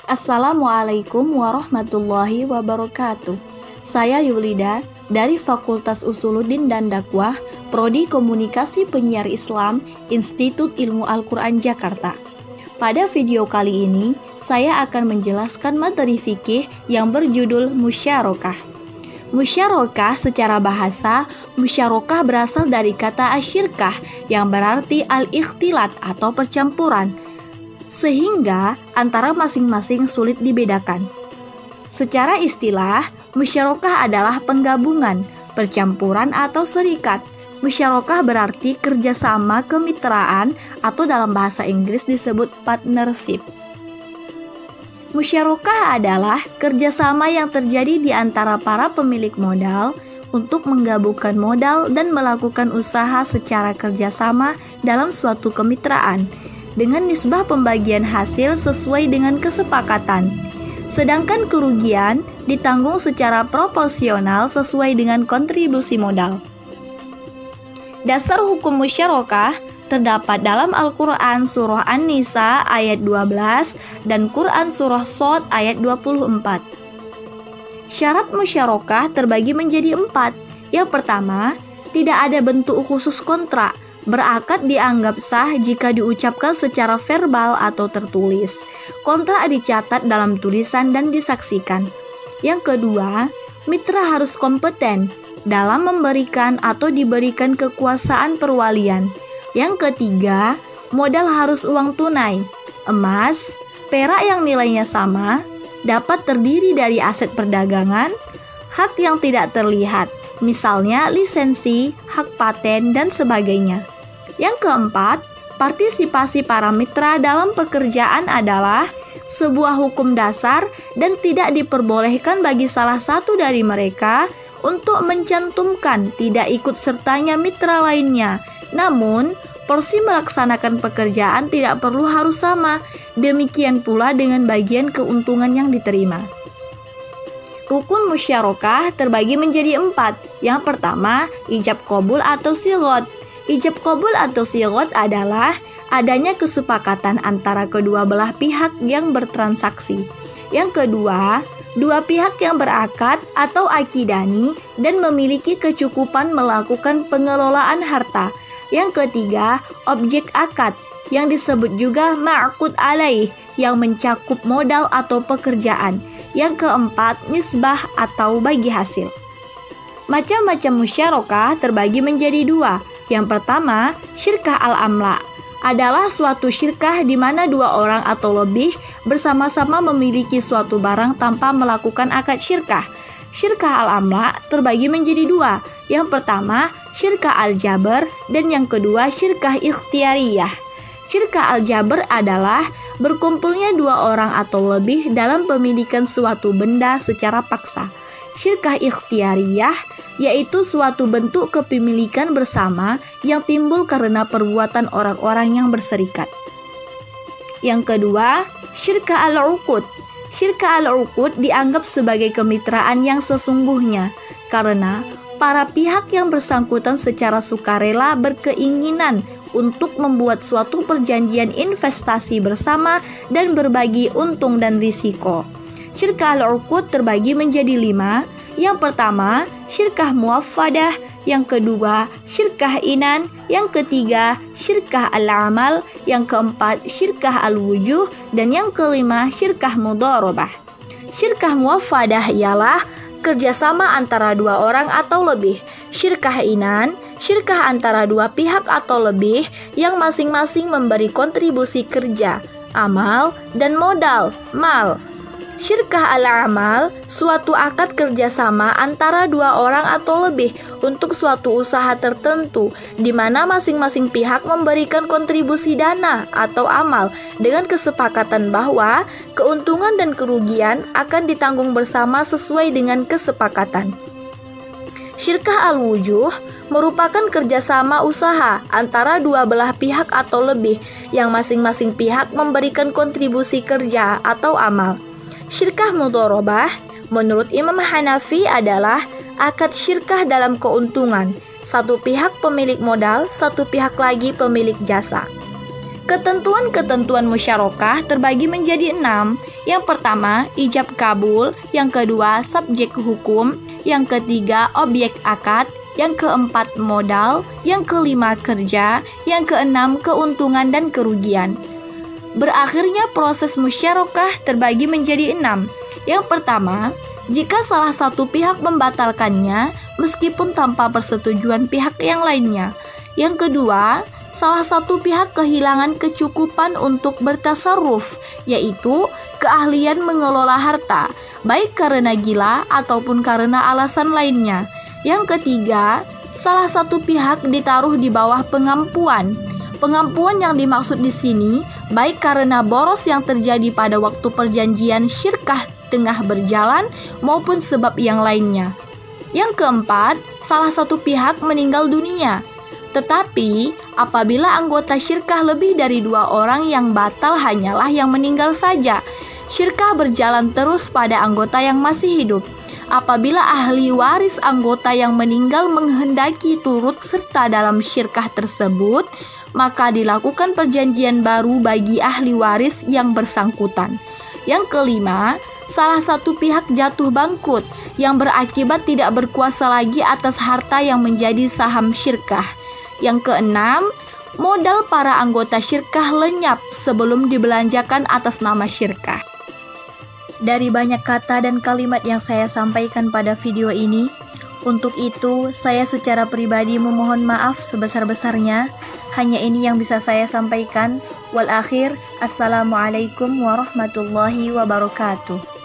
Assalamualaikum warahmatullahi wabarakatuh. Saya Yulida dari Fakultas Usuluddin dan Dakwah, Prodi Komunikasi Penyiar Islam, Institut Ilmu Al-Quran Jakarta. Pada video kali ini, saya akan menjelaskan materi fikih yang berjudul musyarakah. Musyarakah secara bahasa, musyarakah berasal dari kata asyirkah yang berarti al-ikhtilat atau percampuran, sehingga antara masing-masing sulit dibedakan. Secara istilah, musyarakah adalah penggabungan, percampuran atau serikat. Musyarakah berarti kerjasama, kemitraan, atau dalam bahasa Inggris disebut partnership. Musyarakah adalah kerjasama yang terjadi di antara para pemilik modal untuk menggabungkan modal dan melakukan usaha secara kerjasama dalam suatu kemitraan, dengan nisbah pembagian hasil sesuai dengan kesepakatan. Sedangkan kerugian ditanggung secara proporsional sesuai dengan kontribusi modal. Dasar hukum musyarakah terdapat dalam Al-Quran Surah An-Nisa ayat 12 dan Quran Surah Shad ayat 24. Syarat musyarakah terbagi menjadi 4. Yang pertama, tidak ada bentuk khusus kontrak. Berakad dianggap sah jika diucapkan secara verbal atau tertulis. Kontrak dicatat dalam tulisan dan disaksikan. Yang kedua, mitra harus kompeten dalam memberikan atau diberikan kekuasaan perwalian. Yang ketiga, modal harus uang tunai, emas, perak yang nilainya sama, dapat terdiri dari aset perdagangan, hak yang tidak terlihat, misalnya lisensi, hak paten, dan sebagainya. Yang keempat, partisipasi para mitra dalam pekerjaan adalah sebuah hukum dasar dan tidak diperbolehkan bagi salah satu dari mereka untuk mencantumkan tidak ikut sertanya mitra lainnya. Namun, porsi melaksanakan pekerjaan tidak perlu harus sama. Demikian pula dengan bagian keuntungan yang diterima. Rukun musyarakah terbagi menjadi 4. Yang pertama, ijab qabul atau sighot. Ijab qabul atau sighot adalah adanya kesepakatan antara kedua belah pihak yang bertransaksi. Yang kedua, dua pihak yang berakad atau akidani dan memiliki kecukupan melakukan pengelolaan harta. Yang ketiga, objek akad yang disebut juga ma'qud alaih yang mencakup modal atau pekerjaan. Yang keempat, nisbah atau bagi hasil. Macam-macam musyarakah terbagi menjadi 2. Yang pertama, syirkah al-amla adalah suatu syirkah di mana 2 orang atau lebih bersama-sama memiliki suatu barang tanpa melakukan akad syirkah. Syirkah al-amla terbagi menjadi 2. Yang pertama, syirkah al-jabr, dan yang kedua, syirkah ikhtiyariyah. Syirkah al-jabr adalah berkumpulnya 2 orang atau lebih dalam pemilikan suatu benda secara paksa. Syirkah ikhtiyariyah yaitu suatu bentuk kepemilikan bersama yang timbul karena perbuatan orang-orang yang berserikat. Yang kedua, syirkah al-uqud. Syirkah al-uqud dianggap sebagai kemitraan yang sesungguhnya karena para pihak yang bersangkutan secara sukarela berkeinginan untuk membuat suatu perjanjian investasi bersama dan berbagi untung dan risiko. Syirkah al-uqud terbagi menjadi 5. Yang pertama, syirkah muwaffadah. Yang kedua, syirkah inan. Yang ketiga, syirkah al-amal. Yang keempat, syirkah al-wujuh. Dan yang kelima, syirkah mudharabah. Syirkah muwaffadah ialah kerjasama antara 2 orang atau lebih. Syirkah inan, syirkah antara 2 pihak atau lebih yang masing-masing memberi kontribusi kerja, amal, dan modal, mal. Syirkah al-amal, suatu akad kerjasama antara 2 orang atau lebih untuk suatu usaha tertentu, di mana masing-masing pihak memberikan kontribusi dana atau amal dengan kesepakatan bahwa keuntungan dan kerugian akan ditanggung bersama sesuai dengan kesepakatan. Syirkah al-wujuh merupakan kerjasama usaha antara 2 belah pihak atau lebih yang masing-masing pihak memberikan kontribusi kerja atau amal. Syirkah mudharabah menurut Imam Hanafi adalah akad syirkah dalam keuntungan. Satu pihak pemilik modal, satu pihak lagi pemilik jasa. Ketentuan-ketentuan musyarakah terbagi menjadi 6. Yang pertama, ijab kabul. Yang kedua, subjek hukum. Yang ketiga, objek akad. Yang keempat, modal. Yang kelima, kerja. Yang keenam, keuntungan dan kerugian. Berakhirnya proses musyarakah terbagi menjadi 6. Yang pertama, jika salah satu pihak membatalkannya meskipun tanpa persetujuan pihak yang lainnya. Yang kedua, salah satu pihak kehilangan kecukupan untuk bertasarruf, yaitu keahlian mengelola harta, baik karena gila ataupun karena alasan lainnya. Yang ketiga, salah satu pihak ditaruh di bawah pengampuan. Pengampuan yang dimaksud di sini baik karena boros yang terjadi pada waktu perjanjian syirkah tengah berjalan maupun sebab yang lainnya. Yang keempat, salah satu pihak meninggal dunia. Tetapi apabila anggota syirkah lebih dari 2 orang, yang batal hanyalah yang meninggal saja. Syirkah berjalan terus pada anggota yang masih hidup. Apabila ahli waris anggota yang meninggal menghendaki turut serta dalam syirkah tersebut, maka dilakukan perjanjian baru bagi ahli waris yang bersangkutan. Yang kelima, salah satu pihak jatuh bangkrut yang berakibat tidak berkuasa lagi atas harta yang menjadi saham syirkah. Yang keenam, modal para anggota syirkah lenyap sebelum dibelanjakan atas nama syirkah. Dari banyak kata dan kalimat yang saya sampaikan pada video ini, untuk itu saya secara pribadi memohon maaf sebesar-besarnya. Hanya ini yang bisa saya sampaikan. Wal akhir, assalamualaikum warahmatullahi wabarakatuh.